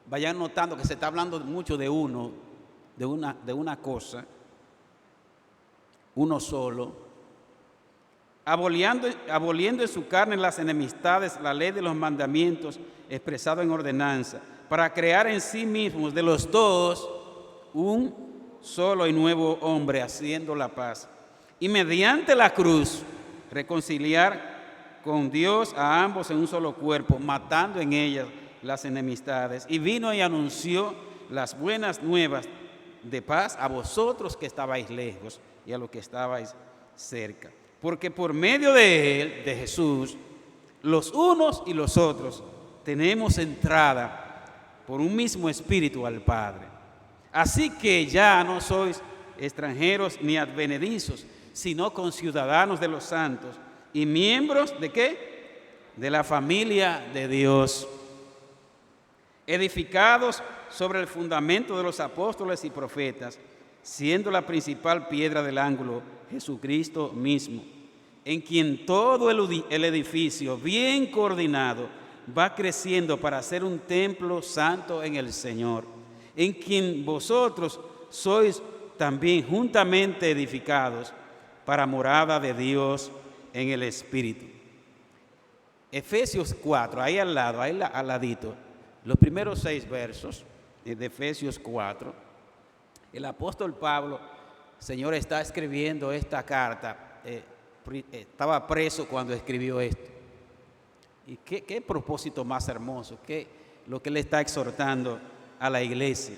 vayan notando que se está hablando mucho de uno, de una cosa, uno solo, aboliendo en su carne las enemistades, la ley de los mandamientos expresado en ordenanza, para crear en sí mismos de los dos un solo y nuevo hombre, haciendo la paz, y mediante la cruz reconciliar con Dios a ambos en un solo cuerpo, matando en ellas las enemistades. Y vino y anunció las buenas nuevas de paz a vosotros que estabais lejos y a los que estabais cerca. Porque por medio de él, de Jesús, los unos y los otros tenemos entrada por un mismo espíritu al Padre. Así que ya no sois extranjeros ni advenedizos, sino conciudadanos de los santos y miembros ¿de qué? De la familia de Dios, edificados sobre el fundamento de los apóstoles y profetas, siendo la principal piedra del ángulo Jesucristo mismo, en quien todo el edificio bien coordinado va creciendo para ser un templo santo en el Señor, en quien vosotros sois también juntamente edificados para morada de Dios en el Espíritu. Efesios 4, ahí al lado, ahí al ladito, los primeros 6 versos de Efesios 4, el apóstol Pablo, Señor, está escribiendo esta carta, estaba preso cuando escribió esto. Y qué propósito más hermoso, lo que le está exhortando a la iglesia.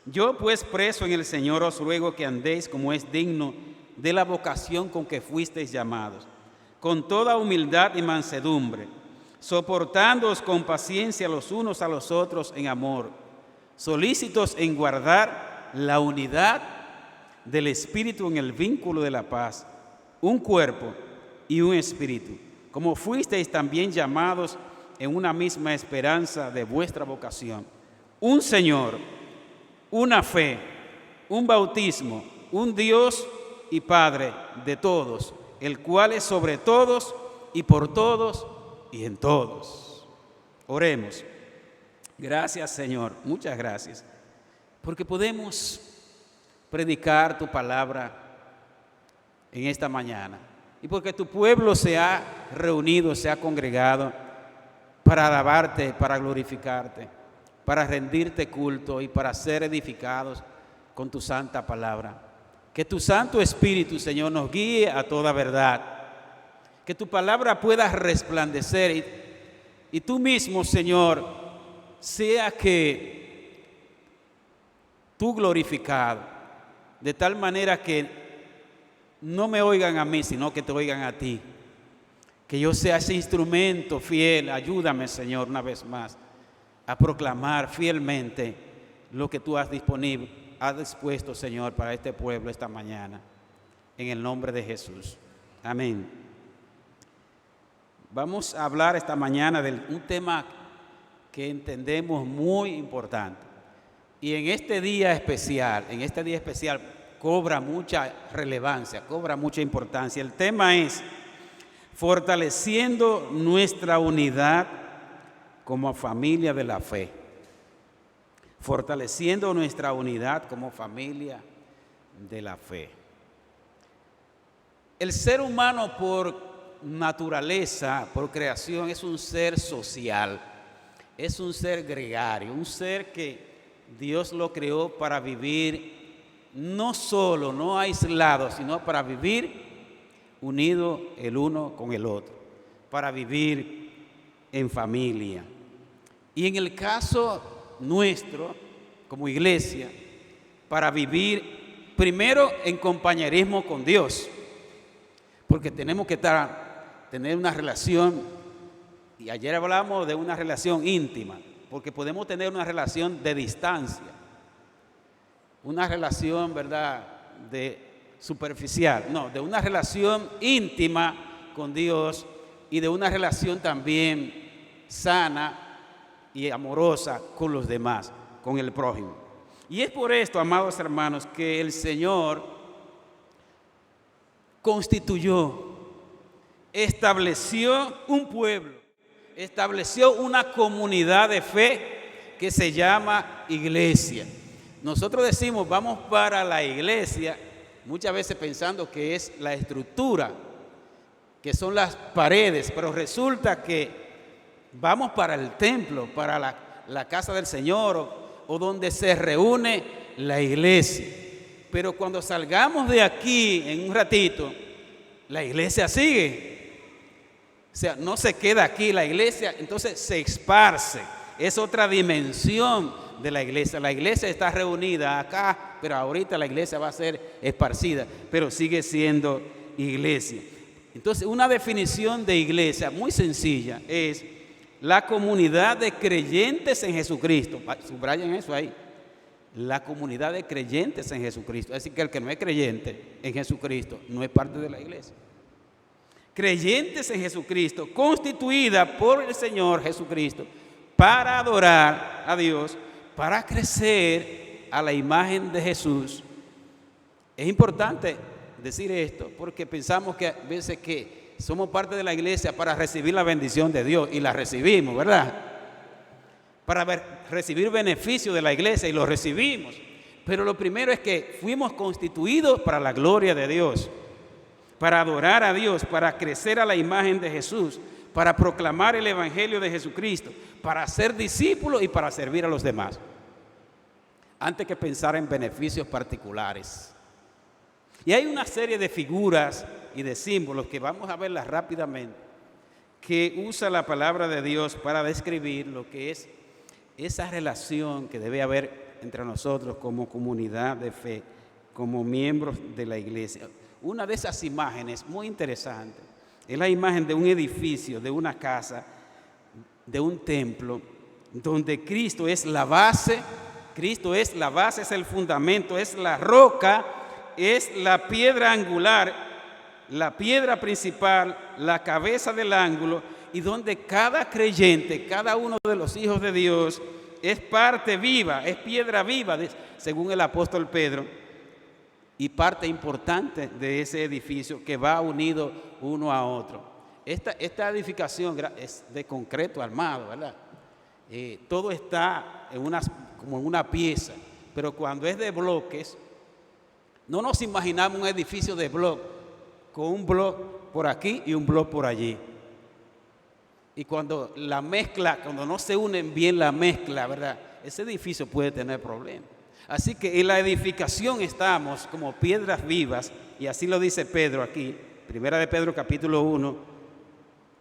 Yo pues preso en el Señor os ruego que andéis como es digno de la vocación con que fuisteis llamados, con toda humildad y mansedumbre, soportándoos con paciencia los unos a los otros en amor, solícitos en guardar la unidad del Espíritu en el vínculo de la paz, un cuerpo y un espíritu, como fuisteis también llamados en una misma esperanza de vuestra vocación, un Señor, una fe, un bautismo, un Dios y Padre de todos, el cual es sobre todos y por todos y en todos. Oremos. Gracias, Señor, muchas gracias, porque podemos predicar tu palabra en esta mañana y porque tu pueblo se ha reunido, se ha congregado para alabarte, para glorificarte, para rendirte culto y para ser edificados con tu santa palabra. Que tu Santo Espíritu, Señor, nos guíe a toda verdad. Que tu palabra pueda resplandecer y tú mismo, Señor, sea que tú glorificado, de tal manera que no me oigan a mí, sino que te oigan a ti. Que yo sea ese instrumento fiel. Ayúdame, Señor, una vez más, a proclamar fielmente lo que tú has dispuesto, Señor, para este pueblo esta mañana. En el nombre de Jesús. Amén. Vamos a hablar esta mañana de un tema que entendemos muy importante. Y en este día especial, cobra mucha relevancia, cobra mucha importancia. El tema es fortaleciendo nuestra unidad como familia de la fe. Fortaleciendo nuestra unidad como familia de la fe. El ser humano por naturaleza, por creación, es un ser social, es un ser gregario, un ser que Dios lo creó para vivir no solo, no aislado, sino para vivir unido el uno con el otro, para vivir en familia. Y en el caso nuestro, como iglesia, para vivir primero en compañerismo con Dios, porque tenemos que tener una relación, y ayer hablamos de una relación íntima, porque podemos tener una relación de distancia, una relación, ¿verdad?, de superficial, no, de una relación íntima con Dios y de una relación también sana y amorosa con los demás, con el prójimo. Y es por esto, amados hermanos, que el Señor constituyó, estableció un pueblo, estableció una comunidad de fe que se llama iglesia. Nosotros decimos vamos para la iglesia, muchas veces pensando que es la estructura, que son las paredes, pero resulta que vamos para el templo, para la casa del Señor o donde se reúne la iglesia. Pero cuando salgamos de aquí en un ratito, la iglesia sigue. O sea, no se queda aquí la iglesia, entonces se esparce. Es otra dimensión de la iglesia. La iglesia está reunida acá, pero ahorita la iglesia va a ser esparcida, pero sigue siendo iglesia. Entonces, una definición de iglesia muy sencilla es la comunidad de creyentes en Jesucristo. Subrayen eso ahí. La comunidad de creyentes en Jesucristo. Es decir, que el que no es creyente en Jesucristo no es parte de la iglesia. Creyentes en Jesucristo, constituida por el Señor Jesucristo para adorar a Dios, para crecer a la imagen de Jesús. Es importante decir esto porque pensamos que a veces que somos parte de la iglesia para recibir la bendición de Dios y la recibimos, ¿verdad? Para recibir beneficio de la iglesia y lo recibimos. Pero lo primero es que fuimos constituidos para la gloria de Dios, para adorar a Dios, para crecer a la imagen de Jesús, para proclamar el evangelio de Jesucristo, para ser discípulos y para servir a los demás. Antes que pensar en beneficios particulares. Y hay una serie de figuras y de símbolos que vamos a verlas rápidamente, que usa la palabra de Dios para describir lo que es esa relación que debe haber entre nosotros como comunidad de fe, como miembros de la iglesia. Una de esas imágenes muy interesante es la imagen de un edificio, de una casa, de un templo, donde Cristo es la base. Cristo es la base, es el fundamento, es la roca, es la piedra angular, la piedra principal, la cabeza del ángulo, y donde cada creyente, cada uno de los hijos de Dios es parte viva, es piedra viva, según el apóstol Pedro, y parte importante de ese edificio que va unido uno a otro. Esta edificación es de concreto armado, ¿verdad? Todo está como en una pieza, pero cuando es de bloques, no nos imaginamos un edificio de bloque con un bloque por aquí y un bloque por allí. Y cuando cuando no se unen bien la mezcla, ¿verdad? Ese edificio puede tener problemas. Así que en la edificación estamos como piedras vivas, y así lo dice Pedro aquí, primera de Pedro capítulo 1,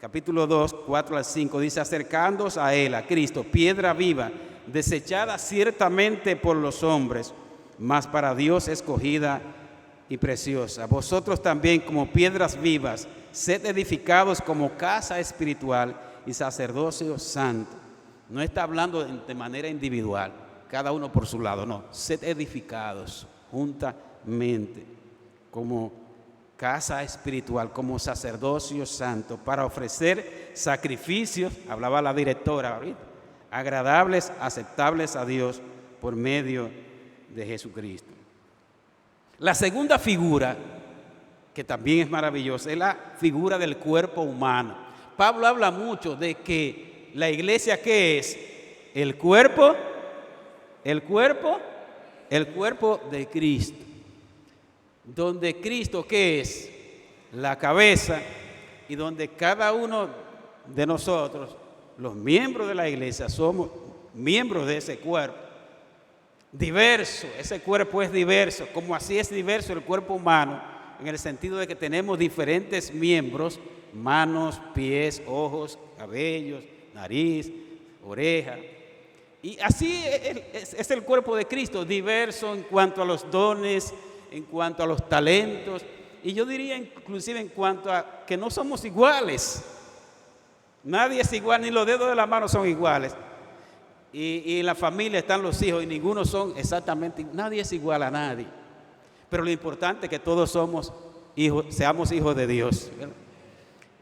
capítulo 2, 4 al 5, dice: acercándoos a él, a Cristo, piedra viva, desechada ciertamente por los hombres, mas para Dios escogida y preciosa. Vosotros también, como piedras vivas, sed edificados como casa espiritual y sacerdocio santo. No está hablando de manera individual, cada uno por su lado, no. Sed edificados juntamente como casa espiritual, como sacerdocio santo, para ofrecer sacrificios, hablaba la directora ahorita, agradables, aceptables a Dios por medio de Jesucristo. La segunda figura, que también es maravillosa, es la figura del cuerpo humano. Pablo habla mucho de que la iglesia, ¿qué es? El cuerpo de Cristo. Donde Cristo, ¿qué es? La cabeza, y donde cada uno de nosotros, los miembros de la iglesia, somos miembros de ese cuerpo. Diverso, ese cuerpo es diverso, como así es diverso el cuerpo humano, en el sentido de que tenemos diferentes miembros: manos, pies, ojos, cabellos, nariz, oreja. Y así es el cuerpo de Cristo, diverso en cuanto a los dones, en cuanto a los talentos, y yo diría inclusive en cuanto a que no somos iguales. Nadie es igual, ni los dedos de la mano son iguales. Y en la familia están los hijos y ninguno son exactamente, nadie es igual a nadie. Pero lo importante es que todos seamos hijos de Dios, ¿verdad?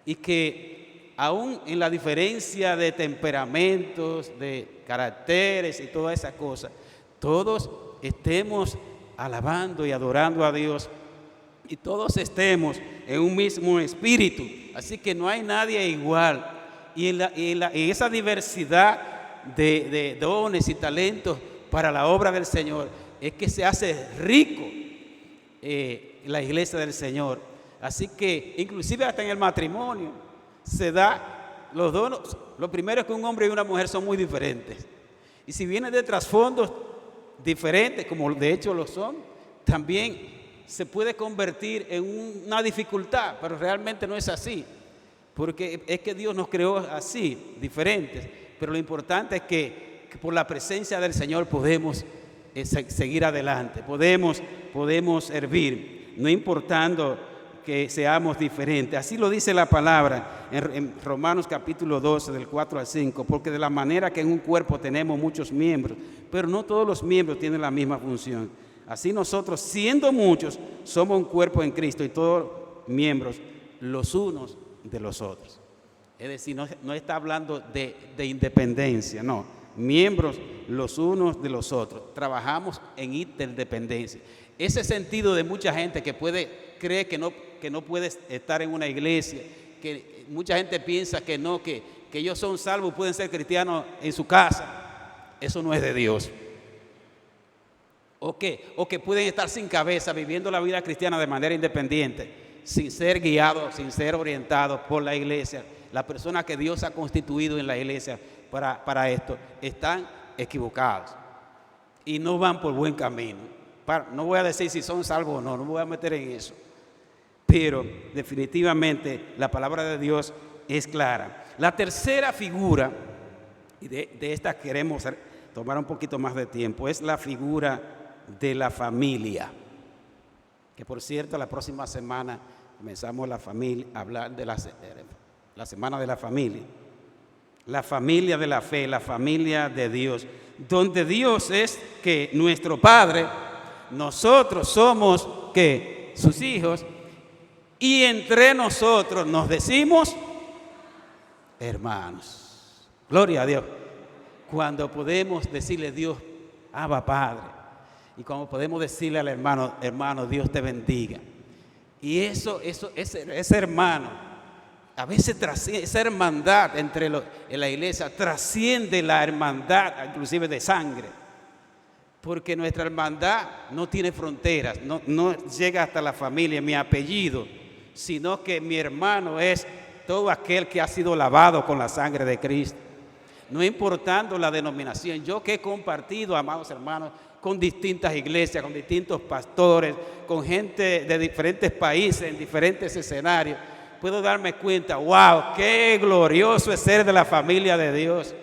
Y que aún en la diferencia de temperamentos, de caracteres y todas esas cosas, todos estemos alabando y adorando a Dios, y todos estemos en un mismo espíritu. Así que no hay nadie igual. Y en esa diversidad de dones y talentos para la obra del Señor, es que se hace rico la iglesia del Señor. Así que inclusive hasta en el matrimonio se da los dones. Lo primero es que un hombre y una mujer son muy diferentes. Y si vienen de trasfondos diferentes, como de hecho lo son, también se puede convertir en una dificultad, pero realmente no es así. Porque es que Dios nos creó así, diferentes. Pero lo importante es que por la presencia del Señor podemos seguir adelante, podemos servir, no importando que seamos diferentes. Así lo dice la palabra en Romanos capítulo 12, del 4 al 5, porque de la manera que en un cuerpo tenemos muchos miembros, pero no todos los miembros tienen la misma función. Así nosotros, siendo muchos, somos un cuerpo en Cristo y todos miembros los unos de los otros. Es decir, no está hablando de independencia, no. Miembros los unos de los otros. Trabajamos en interdependencia. Ese sentido de mucha gente que cree que no puede estar en una iglesia, que mucha gente piensa que no, que ellos son salvos, pueden ser cristianos en su casa. Eso no es de Dios. O que pueden estar sin cabeza, viviendo la vida cristiana de manera independiente, sin ser guiados, sin ser orientados por la iglesia. Las personas que Dios ha constituido en la iglesia para esto están equivocados y no van por buen camino. No voy a decir si son salvos o no me voy a meter en eso. Pero definitivamente la palabra de Dios es clara. La tercera figura, y de esta queremos tomar un poquito más de tiempo, es la figura de la familia. Que por cierto, la próxima semana comenzamos a hablar de la semana de la familia. La familia de la fe, la familia de Dios, donde Dios es que nuestro Padre, nosotros somos que sus hijos, y entre nosotros nos decimos hermanos. Gloria a Dios. Cuando podemos decirle a Dios, Abba Padre, y cuando podemos decirle al hermano, Dios te bendiga. Y ese hermano, a veces esa hermandad en la iglesia trasciende la hermandad, inclusive de sangre. Porque nuestra hermandad no tiene fronteras, no llega hasta la familia, mi apellido, sino que mi hermano es todo aquel que ha sido lavado con la sangre de Cristo. No importando la denominación, yo que he compartido, amados hermanos, con distintas iglesias, con distintos pastores, con gente de diferentes países, en diferentes escenarios, puedo darme cuenta, wow, qué glorioso es ser de la familia de Dios,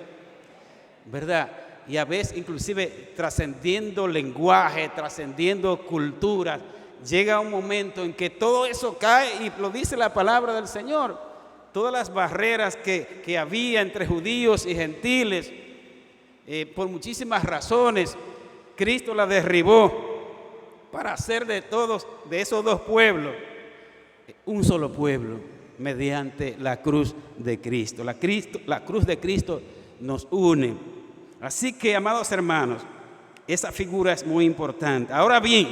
¿verdad? Y a veces inclusive trascendiendo lenguaje, trascendiendo culturas, llega un momento en que todo eso cae y lo dice la palabra del Señor. Todas las barreras que había entre judíos y gentiles, por muchísimas razones, Cristo las derribó para hacer de esos dos pueblos, un solo pueblo, mediante la cruz de Cristo. La cruz de Cristo nos une. Así que, amados hermanos, esa figura es muy importante. Ahora bien,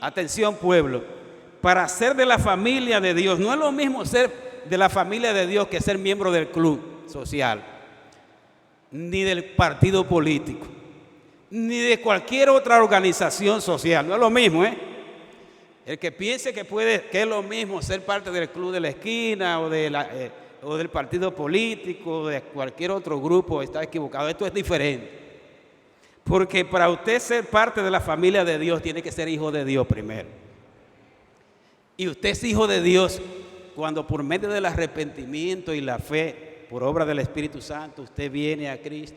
atención pueblo, para ser de la familia de Dios, no es lo mismo ser de la familia de Dios que ser miembro del club social, ni del partido político, ni de cualquier otra organización social. No es lo mismo, ¿eh? El que piense que es lo mismo ser parte del club de la esquina o del partido político o de cualquier otro grupo está equivocado. Esto es diferente. Porque para usted ser parte de la familia de Dios tiene que ser hijo de Dios primero. Y usted es hijo de Dios cuando por medio del arrepentimiento y la fe, por obra del Espíritu Santo, usted viene a Cristo.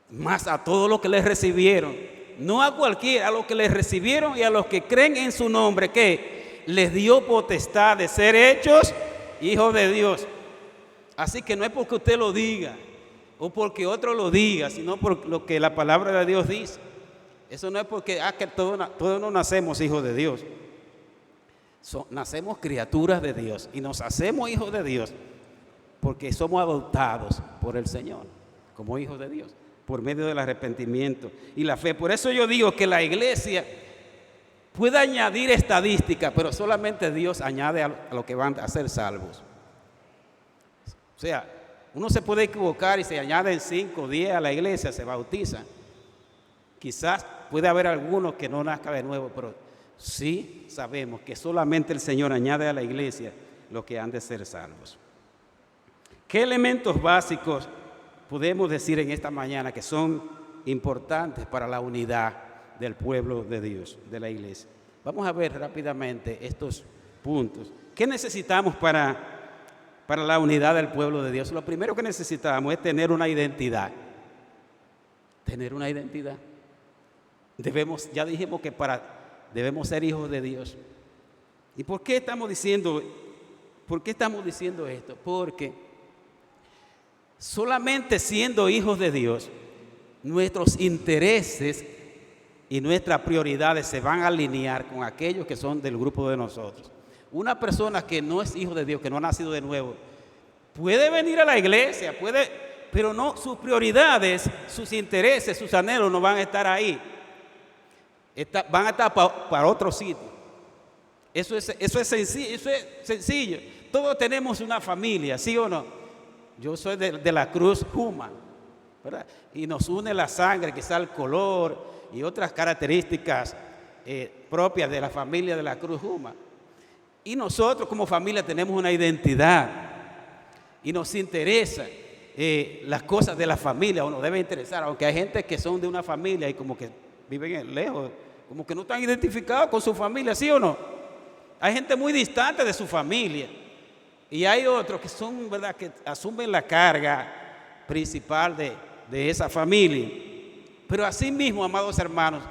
Más a todos los que le recibieron, no a cualquiera, a los que le recibieron y a los que creen en su nombre, que les dio potestad de ser hechos hijos de Dios. Así que no es porque usted lo diga o porque otro lo diga, sino por lo que la palabra de Dios dice. Eso no es porque que todos no nacemos hijos de Dios. Nacemos criaturas de Dios y nos hacemos hijos de Dios porque somos adoptados por el Señor como hijos de Dios por medio del arrepentimiento y la fe. Por eso yo digo que la iglesia puede añadir estadística, pero solamente Dios añade a lo que van a ser salvos. O sea, Uno se puede equivocar y se añaden 5 o 10 a la iglesia, se bautizan. Quizás puede haber algunos que no nazcan de nuevo, pero sí sabemos que solamente el Señor añade a la iglesia los que han de ser salvos. ¿Qué elementos básicos podemos decir en esta mañana que son importantes para la unidad del pueblo de Dios, de la iglesia? Vamos a ver rápidamente estos puntos. ¿Qué necesitamos para la unidad del pueblo de Dios? Lo primero que necesitamos es tener una identidad. Tener una identidad. Ya dijimos que debemos ser hijos de Dios. ¿Y por qué estamos diciendo esto? Porque solamente siendo hijos de Dios, nuestros intereses y nuestras prioridades se van a alinear con aquellos que son del grupo de nosotros. Una persona que no es hijo de Dios, que no ha nacido de nuevo, puede venir a la iglesia, pero no, sus prioridades, sus intereses, sus anhelos no van a estar ahí. Van a estar para otro sitio. Eso es sencillo. Todos tenemos una familia, ¿sí o no? Yo soy de la Cruz Juma, ¿verdad? Y nos une la sangre, quizá el color y otras características propias de la familia de la Cruz Juma. Y nosotros como familia tenemos una identidad y nos interesa las cosas de la familia, o nos debe interesar, aunque hay gente que son de una familia y como que viven lejos, como que no están identificados con su familia, ¿sí o no? Hay gente muy distante de su familia y hay otros que son, ¿verdad?, que asumen la carga principal de esa familia. Pero así mismo, amados hermanos,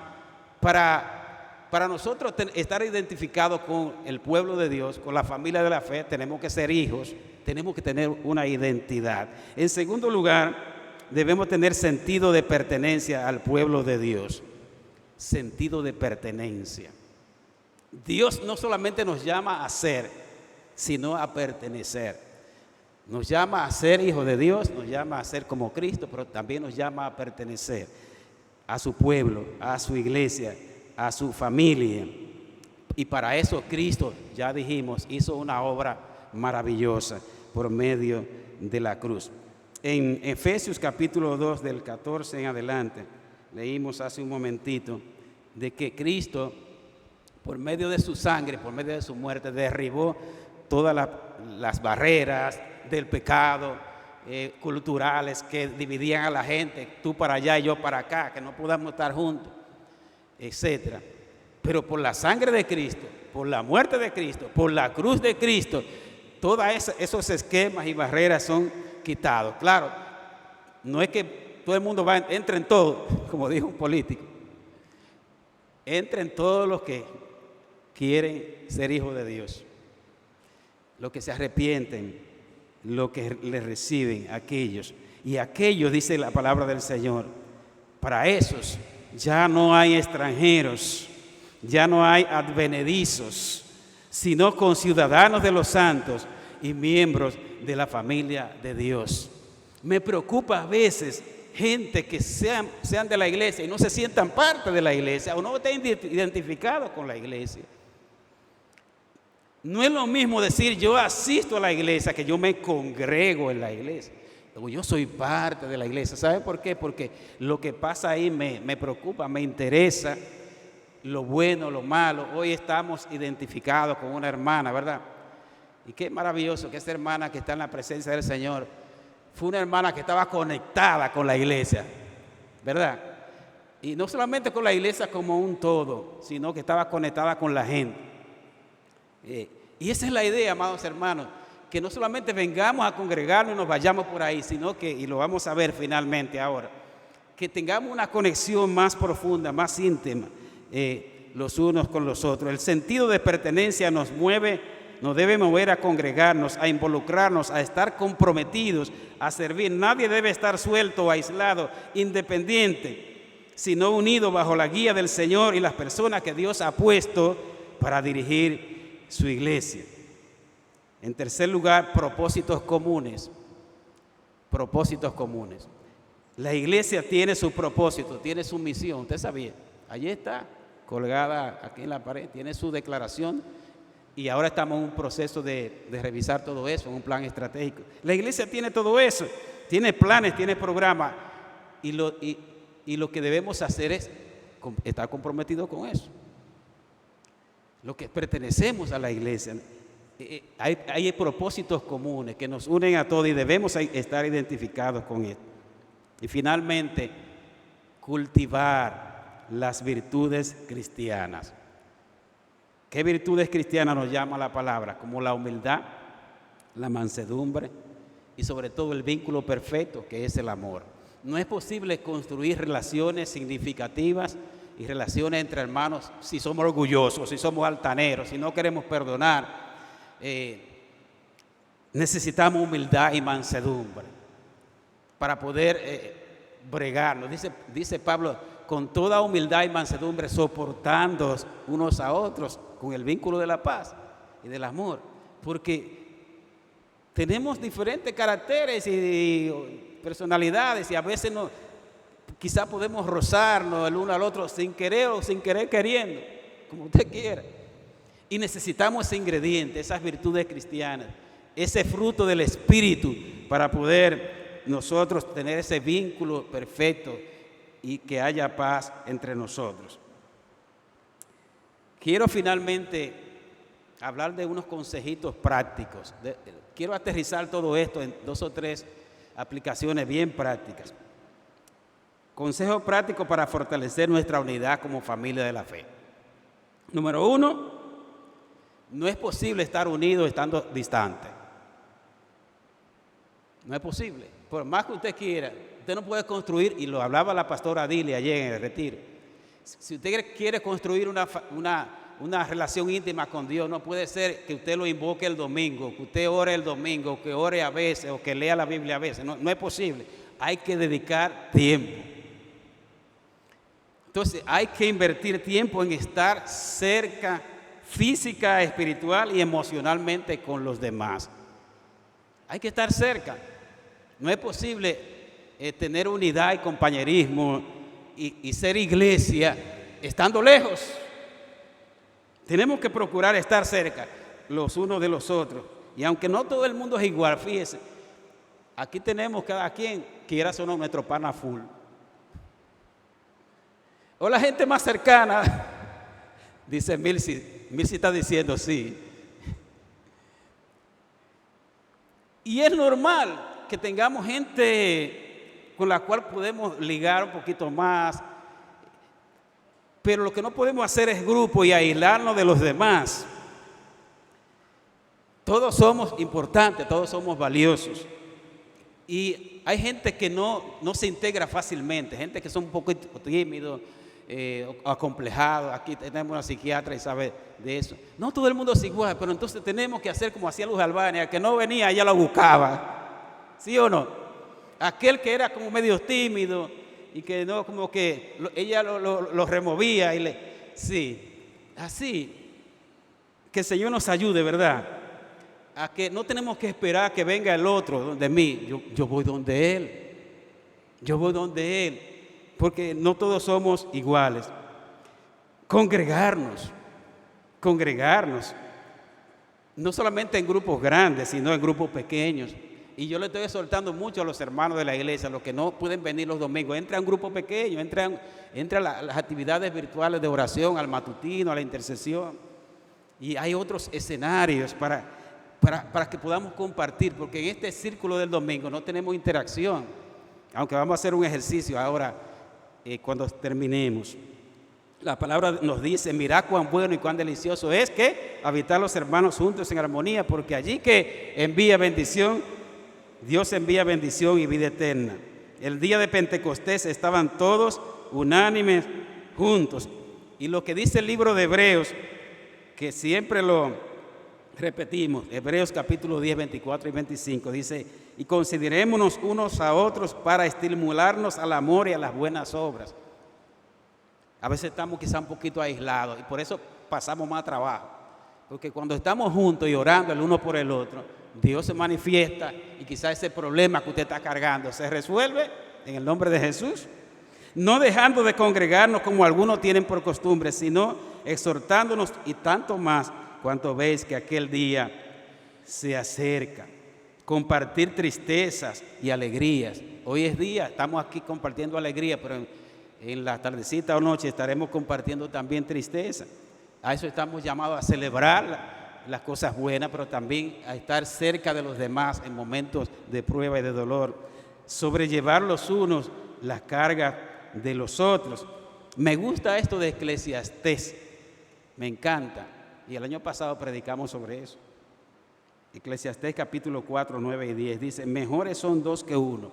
para nosotros estar identificados con el pueblo de Dios, con la familia de la fe, tenemos que ser hijos, tenemos que tener una identidad. En segundo lugar, debemos tener sentido de pertenencia al pueblo de Dios. Sentido de pertenencia. Dios no solamente nos llama a ser, sino a pertenecer. Nos llama a ser hijos de Dios, nos llama a ser como Cristo, pero también nos llama a pertenecer a su pueblo, a su iglesia, a su familia. Y para eso Cristo, ya dijimos, hizo una obra maravillosa por medio de la cruz. En Efesios capítulo 2 del 14 en adelante, leímos hace un momentito de que Cristo, por medio de su sangre, por medio de su muerte, derribó todas las barreras del pecado, culturales que dividían a la gente, tú para allá y yo para acá, que no podamos estar juntos, etcétera. Pero por la sangre de Cristo, por la muerte de Cristo, por la cruz de Cristo, todos esos esquemas y barreras son quitados. Claro, no es que todo el mundo entre en todo, como dijo un político. Entren todos los que quieren ser hijos de Dios, los que se arrepienten, los que le reciben, aquellos. Y aquellos, dice la palabra del Señor, para esos ya no hay extranjeros, ya no hay advenedizos, sino conciudadanos de los santos y miembros de la familia de Dios. Me preocupa a veces gente que sean de la iglesia y no se sientan parte de la iglesia o no estén identificados con la iglesia. No es lo mismo decir yo asisto a la iglesia que yo me congrego en la iglesia. Yo soy parte de la iglesia. ¿Saben por qué? Porque lo que pasa ahí me preocupa, me interesa, lo bueno, lo malo. Hoy estamos identificados con una hermana, ¿verdad? Y qué maravilloso que esta hermana que está en la presencia del Señor fue una hermana que estaba conectada con la iglesia, ¿verdad? Y no solamente con la iglesia como un todo, sino que estaba conectada con la gente. Y esa es la idea, amados hermanos, que no solamente vengamos a congregarnos y nos vayamos por ahí, sino que, y lo vamos a ver finalmente ahora, que tengamos una conexión más profunda, más íntima, los unos con los otros. El sentido de pertenencia nos debe mover a congregarnos, a involucrarnos, a estar comprometidos, a servir. Nadie debe estar suelto o aislado, independiente, sino unido bajo la guía del Señor y las personas que Dios ha puesto para dirigir su iglesia. En tercer lugar, propósitos comunes. Propósitos comunes. La iglesia tiene su propósito, tiene su misión. Usted sabía, allí está colgada aquí en la pared, tiene su declaración Y ahora estamos en un proceso de revisar todo eso, en un plan estratégico. La iglesia tiene todo eso, tiene planes, tiene programas, y lo que debemos hacer es estar comprometidos con eso. Lo que pertenecemos a la iglesia, hay propósitos comunes que nos unen a todos y debemos estar identificados con esto. Y finalmente, cultivar las virtudes cristianas. ¿Qué virtudes cristianas nos llama la palabra? Como la humildad, la mansedumbre y sobre todo el vínculo perfecto que es el amor. No es posible construir relaciones significativas y relaciones entre hermanos si somos orgullosos, si somos altaneros, si no queremos perdonar. Necesitamos humildad y mansedumbre para poder bregarnos. Dice Pablo, con toda humildad y mansedumbre, soportando unos a otros con el vínculo de la paz y del amor, porque tenemos diferentes caracteres y personalidades y a veces quizá podemos rozarnos el uno al otro sin querer o sin querer queriendo, como usted quiera. Y necesitamos ese ingrediente, esas virtudes cristianas, ese fruto del Espíritu para poder nosotros tener ese vínculo perfecto y que haya paz entre nosotros. Quiero finalmente hablar de unos consejitos prácticos. Quiero aterrizar todo esto en 2 o 3 aplicaciones bien prácticas. Consejos prácticos para fortalecer nuestra unidad como familia de la fe. Número 1, no es posible estar unidos estando distantes. No es posible. Por más que usted quiera, usted no puede construir, y lo hablaba la pastora Adile ayer en el retiro, si usted quiere construir una relación íntima con Dios, no puede ser que usted lo invoque el domingo, que usted ore el domingo, que ore a veces o que lea la Biblia a veces. No es posible. Hay que dedicar tiempo. Entonces hay que invertir tiempo en estar cerca física, espiritual y emocionalmente con los demás. Hay que estar cerca. No es posible tener unidad y compañerismo y ser iglesia estando lejos. Tenemos que procurar estar cerca los unos de los otros. Y aunque no todo el mundo es igual, fíjese, aquí tenemos cada quien quiera ser nuestro pana full. O la gente más cercana, dice Milsi está diciendo sí. Y es normal que tengamos gente con la cual podemos ligar un poquito más, pero lo que no podemos hacer es grupo y aislarnos de los demás. Todos somos importantes, todos somos valiosos. Y hay gente que no se integra fácilmente, gente que son un poco tímidos, acomplejados. Aquí tenemos una psiquiatra y sabe de eso. No todo el mundo es igual, pero entonces tenemos que hacer como hacía Luz Albania, que no venía, ella lo buscaba. ¿Sí o no? Aquel que era como medio tímido y que no, como que ella lo removía y sí, así. Que el Señor nos ayude, ¿verdad? A que no tenemos que esperar que venga el otro donde mí. Yo voy donde Él. Yo voy donde Él. Porque no todos somos iguales. Congregarnos. No solamente en grupos grandes, sino en grupos pequeños. Y yo le estoy exhortando mucho a los hermanos de la iglesia, los que no pueden venir los domingos, entra a un grupo pequeño, entra a las actividades virtuales de oración, al matutino, a la intercesión. Y hay otros escenarios para que podamos compartir, porque en este círculo del domingo no tenemos interacción, aunque vamos a hacer un ejercicio ahora cuando terminemos. La palabra nos dice, mirad cuán bueno y cuán delicioso es que habitar los hermanos juntos en armonía, porque allí que envía bendición, Dios envía bendición y vida eterna. El día de Pentecostés estaban todos unánimes juntos. Y lo que dice el libro de Hebreos, que siempre lo repetimos, Hebreos capítulo 10, 24 y 25, dice, y considerémonos unos a otros para estimularnos al amor y a las buenas obras. A veces estamos quizá un poquito aislados y por eso pasamos más trabajo. Porque cuando estamos juntos y orando el uno por el otro, Dios se manifiesta y quizá ese problema que usted está cargando se resuelve en el nombre de Jesús. No dejando de congregarnos como algunos tienen por costumbre, sino exhortándonos y tanto más ¿cuánto veis que aquel día se acerca? Compartir tristezas y alegrías. Hoy es día, estamos aquí compartiendo alegría, pero en la tardecita o noche estaremos compartiendo también tristeza. A eso estamos llamados, a celebrar las cosas buenas, pero también a estar cerca de los demás en momentos de prueba y de dolor. Sobrellevar los unos las cargas de los otros. Me gusta esto de Eclesiastés, me encanta. Y el año pasado predicamos sobre eso. Eclesiastés capítulo 4, 9 y 10 dice: mejores son dos que uno,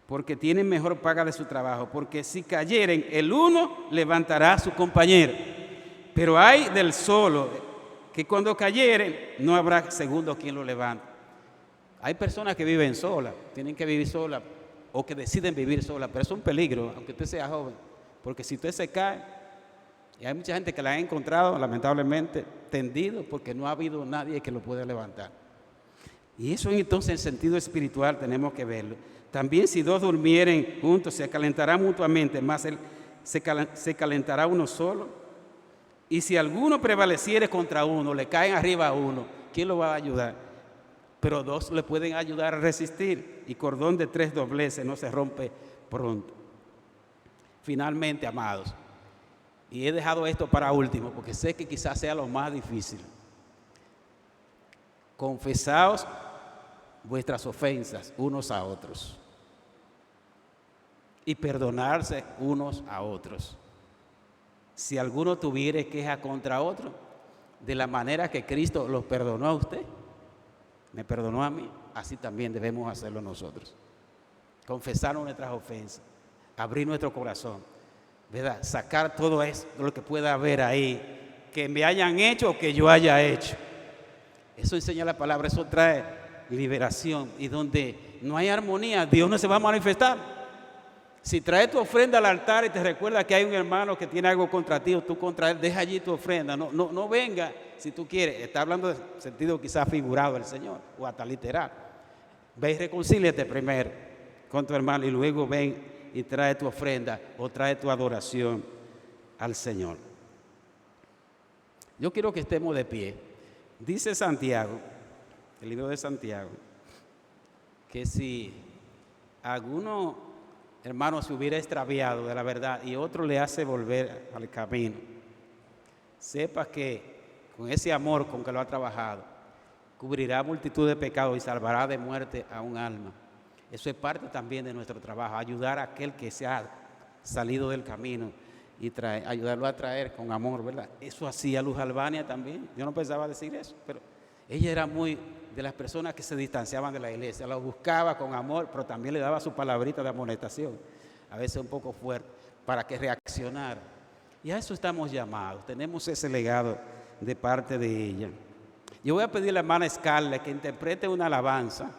porque tienen mejor paga de su trabajo, porque si cayeren, el uno levantará a su compañero. Pero hay del solo, que cuando cayeren, no habrá segundo quien lo levante. Hay personas que viven solas, tienen que vivir solas, o que deciden vivir solas, pero es un peligro, aunque usted sea joven, porque si usted se cae, y hay mucha gente que la ha encontrado, lamentablemente, tendido, porque no ha habido nadie que lo pueda levantar. Y eso entonces en sentido espiritual tenemos que verlo. También si dos durmieren juntos, se calentarán mutuamente, más se calentará uno solo. Y si alguno prevaleciere contra uno, le caen arriba a uno, ¿quién lo va a ayudar? Pero dos le pueden ayudar a resistir, y cordón de tres dobleces no se rompe pronto. Finalmente, amados, y he dejado esto para último, porque sé que quizás sea lo más difícil. Confesaos vuestras ofensas unos a otros y perdonarse unos a otros. Si alguno tuviere queja contra otro, de la manera que Cristo los perdonó a usted, me perdonó a mí, así también debemos hacerlo nosotros. Confesar nuestras ofensas, abrir nuestro corazón, ¿verdad? Sacar todo eso, lo que pueda haber ahí, que me hayan hecho o que yo haya hecho. Eso enseña la palabra, eso trae liberación. Y donde no hay armonía, Dios no se va a manifestar. Si traes tu ofrenda al altar y te recuerda que hay un hermano que tiene algo contra ti o tú contra él, deja allí tu ofrenda. No venga si tú quieres. Está hablando de sentido quizás figurado del Señor o hasta literal. Ve y reconcíliate primero con tu hermano y luego ven y trae tu ofrenda o trae tu adoración al Señor. Yo quiero que estemos de pie. Dice Santiago, el libro de Santiago, que si alguno hermano se hubiera extraviado de la verdad y otro le hace volver al camino, sepa que con ese amor con que lo ha trabajado, cubrirá multitud de pecados y salvará de muerte a un alma. Eso es parte también de nuestro trabajo, ayudar a aquel que se ha salido del camino y ayudarlo a traer con amor, ¿verdad? Eso hacía Luz Albania también. Yo no pensaba decir eso, pero ella era muy de las personas que se distanciaban de la iglesia, la buscaba con amor, pero también le daba su palabrita de amonestación, a veces un poco fuerte, para que reaccionara. Y a eso estamos llamados, tenemos ese legado de parte de ella. Yo voy a pedir a la hermana Scarlett que interprete una alabanza